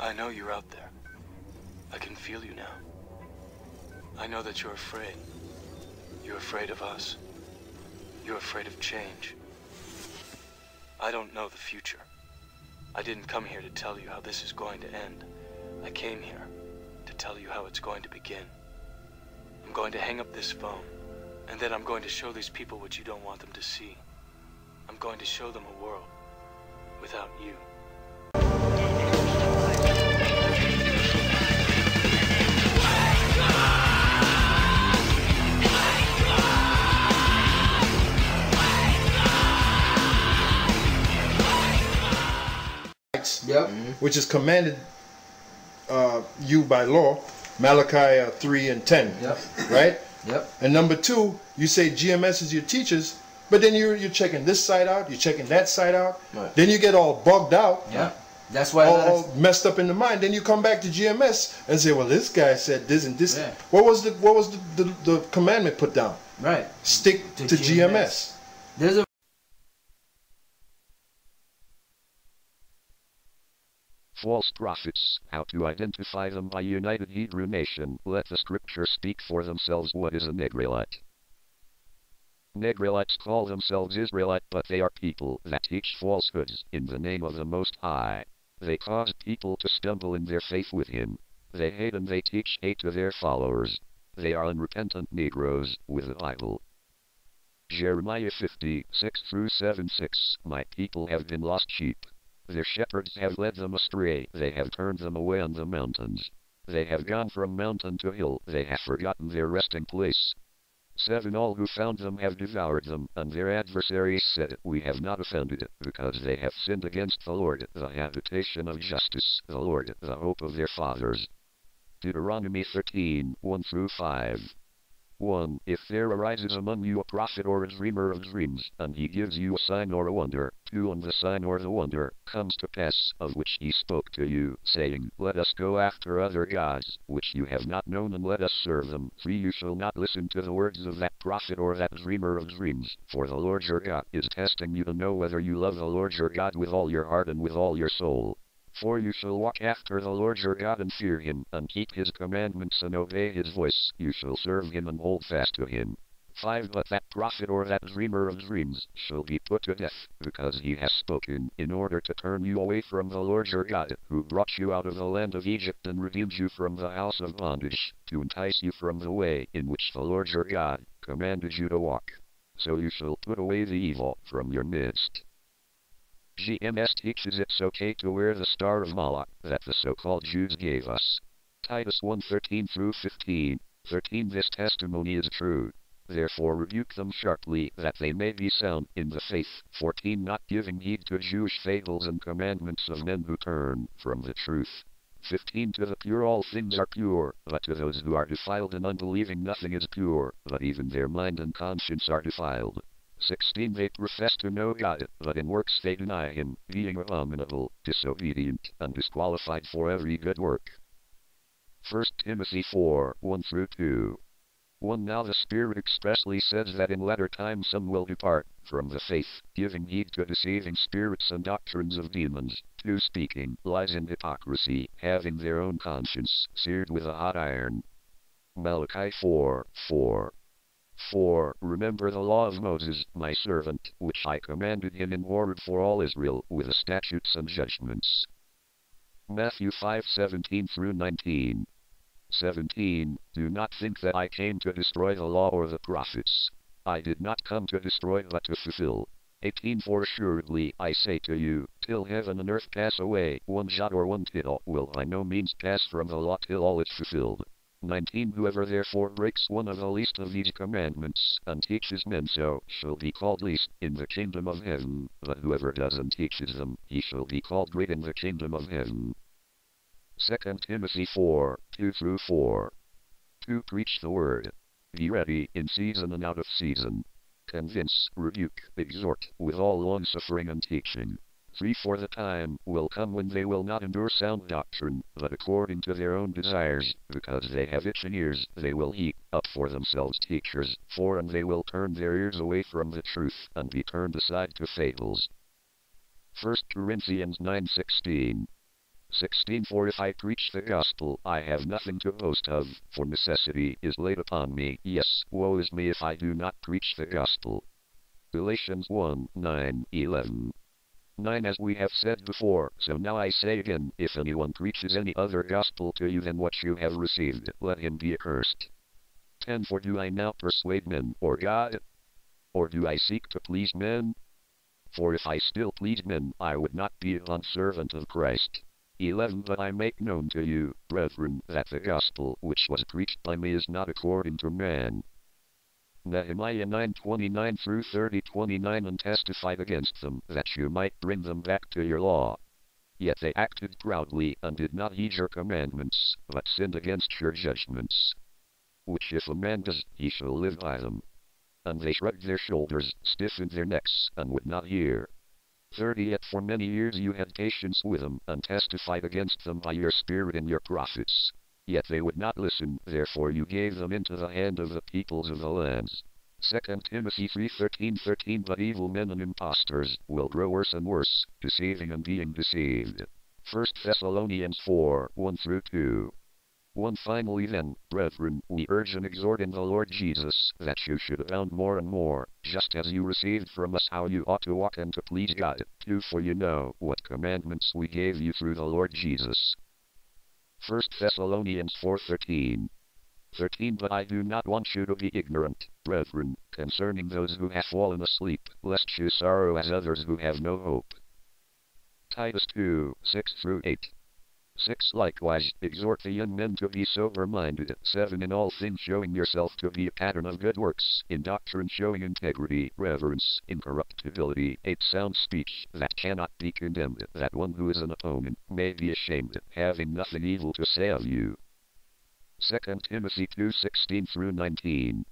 I know you're out there. I can feel you now. I know that you're afraid. You're afraid of us. You're afraid of change. I don't know the future. I didn't come here to tell you how this is going to end. I came here to tell you how it's going to begin. I'm going to hang up this phone, and then I'm going to show these people what you don't want them to see. I'm going to show them a world without you. Yep. Which is commanded you by law, Malachi 3 and 10. Yep. Right? Yep. And number 2, you say GMS is your teachers, but then you're checking this side out, you're checking that side out. Right. Then you get all bugged out. Yeah. That's why all messed up in the mind. Then you come back to GMS and say, well, this guy said this and this. Yeah. What was the commandment put down? Right. Stick to GMS. There's a False prophets, how to identify them by United Hebrew Nation. Let the scriptures speak for themselves. What is a Negrelite? Negrelites call themselves Israelite, but they are people that teach falsehoods in the name of the Most High. They cause people to stumble in their faith with him. They hate and they teach hate to their followers. They are unrepentant Negroes with the Bible. Jeremiah 56:7-6. My people have been lost sheep. Their shepherds have led them astray. They have turned them away on the mountains. They have gone from mountain to hill. They have forgotten their resting place. 7 All who found them have devoured them, and their adversaries said, we have not offended, because they have sinned against the Lord, the habitation of justice, the Lord, the hope of their fathers. Deuteronomy 13:1-5. 1. If there arises among you a prophet or a dreamer of dreams, and he gives you a sign or a wonder, 2. And the sign or the wonder comes to pass, of which he spoke to you, saying, let us go after other gods, which you have not known, and let us serve them. 3. You shall not listen to the words of that prophet or that dreamer of dreams, for the Lord your God is testing you to know whether you love the Lord your God with all your heart and with all your soul. 4. You shall walk after the Lord your God and fear him, and keep his commandments and obey his voice. You shall serve him and hold fast to him. 5. But that prophet or that dreamer of dreams shall be put to death, because he has spoken, in order to turn you away from the Lord your God, who brought you out of the land of Egypt and redeemed you from the house of bondage, to entice you from the way in which the Lord your God commanded you to walk. So you shall put away the evil from your midst. GMS teaches it's okay to wear the Star of Moloch that the so-called Jews gave us. Titus 1:13-15. 13. This testimony is true. Therefore rebuke them sharply, that they may be sound in the faith. 14. Not giving heed to Jewish fables and commandments of men who turn from the truth. 15. To the pure all things are pure, but to those who are defiled and unbelieving nothing is pure, but even their mind and conscience are defiled. 16. They profess to know God, but in works they deny him, being abominable, disobedient, and disqualified for every good work. 1 Timothy 4:1-2. 1. Now the Spirit expressly says that in latter times some will depart from the faith, giving heed to deceiving spirits and doctrines of demons, 2. Speaking lies and hypocrisy, having their own conscience seared with a hot iron. Malachi 4:4. 4. Remember the law of Moses, my servant, which I commanded him in Horeb for all Israel, with the statutes and judgments. Matthew 5:17-19. 17. Do not think that I came to destroy the law or the prophets. I did not come to destroy but to fulfill. 18. For assuredly I say to you, till heaven and earth pass away, one jot or one tittle will by no means pass from the law till all is fulfilled. 19. Whoever therefore breaks one of the least of these commandments, and teaches men so, shall be called least in the kingdom of heaven, but whoever does and teaches them, he shall be called great in the kingdom of heaven. 2 Timothy 4:2-4. 2. Preach the word. Be ready in season and out of season. Convince, rebuke, exhort, with all longsuffering and teaching. 3. For the time will come when they will not endure sound doctrine, but according to their own desires, because they have itching ears, they will heap up for themselves teachers. 4. And they will turn their ears away from the truth, and be turned aside to fables. 1 Corinthians 9:16. 16 For if I preach the gospel, I have nothing to boast of, for necessity is laid upon me. Yes, woe is me if I do not preach the gospel. Galatians 1, 9, 11. 9 As we have said before, so now I say again, if anyone preaches any other gospel to you than what you have received, let him be accursed. 10 For do I now persuade men, or God? Or do I seek to please men? For if I still pleased men, I would not be a bondservant of Christ. 11 But I make known to you, brethren, that the gospel which was preached by me is not according to man. Nehemiah 9:29 through 30:29 And testified against them, that you might bring them back to your law. Yet they acted proudly, and did not heed your commandments, but sinned against your judgments. Which if a man does, he shall live by them. And they shrugged their shoulders, stiffened their necks, and would not hear. 30 Yet for many years you had patience with them, and testified against them by your spirit and your prophets. Yet they would not listen, therefore you gave them into the hand of the peoples of the lands. 2 Timothy 3:13 But evil men and impostors will grow worse and worse, deceiving and being deceived. 1 Thessalonians 4:1 through 2. 1 Finally then, brethren, we urge and exhort in the Lord Jesus, that you should abound more and more, just as you received from us how you ought to walk and to please God. 2 For you know what commandments we gave you through the Lord Jesus. 1 Thessalonians 4:13. 13 But I do not want you to be ignorant, brethren, concerning those who have fallen asleep, lest you sorrow as others who have no hope. Titus 2:6 through 8. 6 Likewise, exhort the young men to be sober-minded. 7 In all things showing yourself to be a pattern of good works, in doctrine showing integrity, reverence, incorruptibility. 8 Sound speech, that cannot be condemned, that one who is an opponent may be ashamed, having nothing evil to say of you. 2 Timothy 2:16 through 19.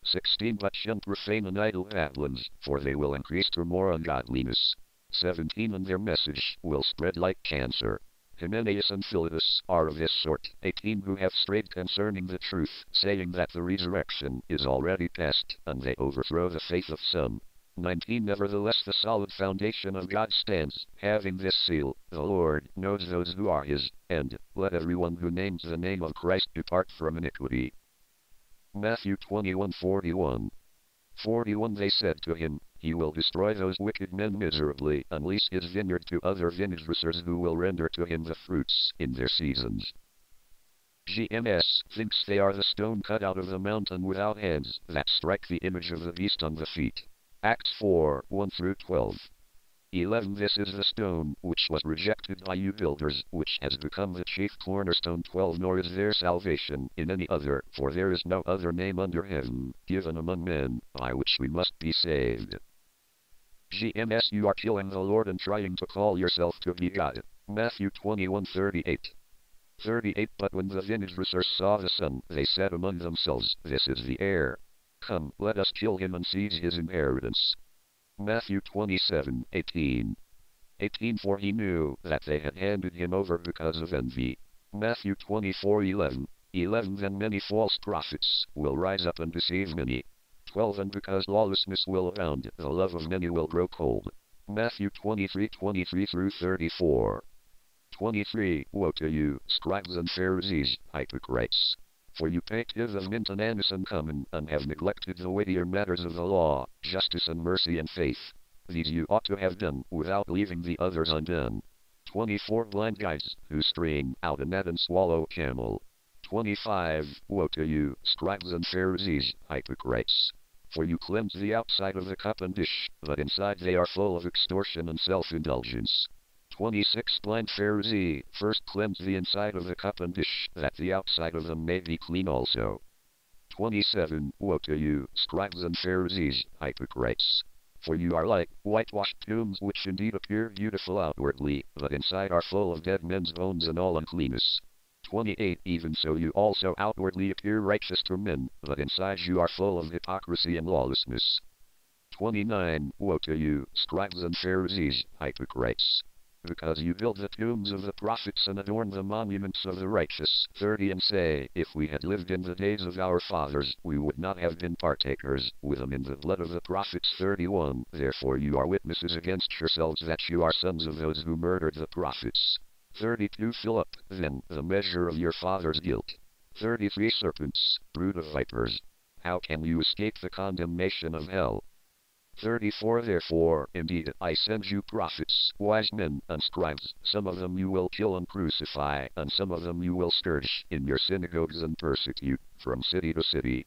16 But shun profane and idle babblings, for they will increase to more ungodliness. 17 And their message will spread like cancer. Hymenaeus and Philetus are of this sort. 18 Who have strayed concerning the truth, saying that the resurrection is already past, and they overthrow the faith of some. 19 Nevertheless the solid foundation of God stands, having this seal, the Lord knows those who are his, and let everyone who names the name of Christ depart from iniquity. Matthew 21:41. 41 They said to him, He will destroy those wicked men miserably, and lease his vineyard to other vineyarders who will render to him the fruits in their seasons. GMS thinks they are the stone cut out of the mountain without hands, that strike the image of the beast on the feet. Acts 4:1 through 12. 11 This is the stone, which was rejected by you builders, which has become the chief cornerstone. 12 Nor is there salvation in any other, for there is no other name under heaven, given among men, by which we must be saved. GMS You are killing the Lord and trying to call yourself to be God. Matthew 21:38. 38 But when the vineyarders saw the Son, they said among themselves, This is the heir. Come, let us kill him and seize his inheritance. Matthew 27:18. 18 For he knew that they had handed him over because of envy. Matthew 24:11. 11 Then many false prophets will rise up and deceive many. 12 And because lawlessness will abound, the love of many will grow cold. Matthew 23:23 through 34. 23 Woe to you, scribes and Pharisees, hypocrites! For you pay tithe of mint and anise and cumin, and have neglected the weightier matters of the law, justice and mercy and faith. These you ought to have done, without leaving the others undone. 24 Blind guides, who string out a net and swallow a camel. 25 Woe to you, scribes and Pharisees, hypocrites! For you cleanse the outside of the cup and dish, but inside they are full of extortion and self-indulgence. 26 Blind Pharisee, first cleanse the inside of the cup and dish, that the outside of them may be clean also. 27 Woe to you, scribes and Pharisees, hypocrites! For you are like whitewashed tombs, which indeed appear beautiful outwardly, but inside are full of dead men's bones and all uncleanness. 28 Even so you also outwardly appear righteous to men, but inside you are full of hypocrisy and lawlessness. 29 Woe to you, scribes and Pharisees, hypocrites! Because you build the tombs of the prophets and adorn the monuments of the righteous. 30 And say, If we had lived in the days of our fathers, we would not have been partakers with them in the blood of the prophets. 31 Therefore you are witnesses against yourselves that you are sons of those who murdered the prophets. 32 Philip, then, the measure of your father's guilt. 33 Serpents, brood of vipers. How can you escape the condemnation of hell? 34 Therefore, indeed, I send you prophets, wise men, and scribes. Some of them you will kill and crucify, and some of them you will scourge in your synagogues and persecute, from city to city.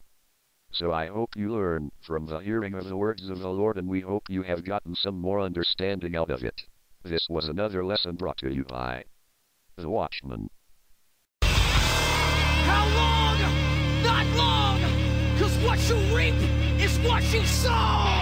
So I hope you learn from the hearing of the words of the Lord, and we hope you have gotten some more understanding out of it. This was another lesson brought to you by The Watchman. How long? Not long! 'Cause what you reap is what you sow!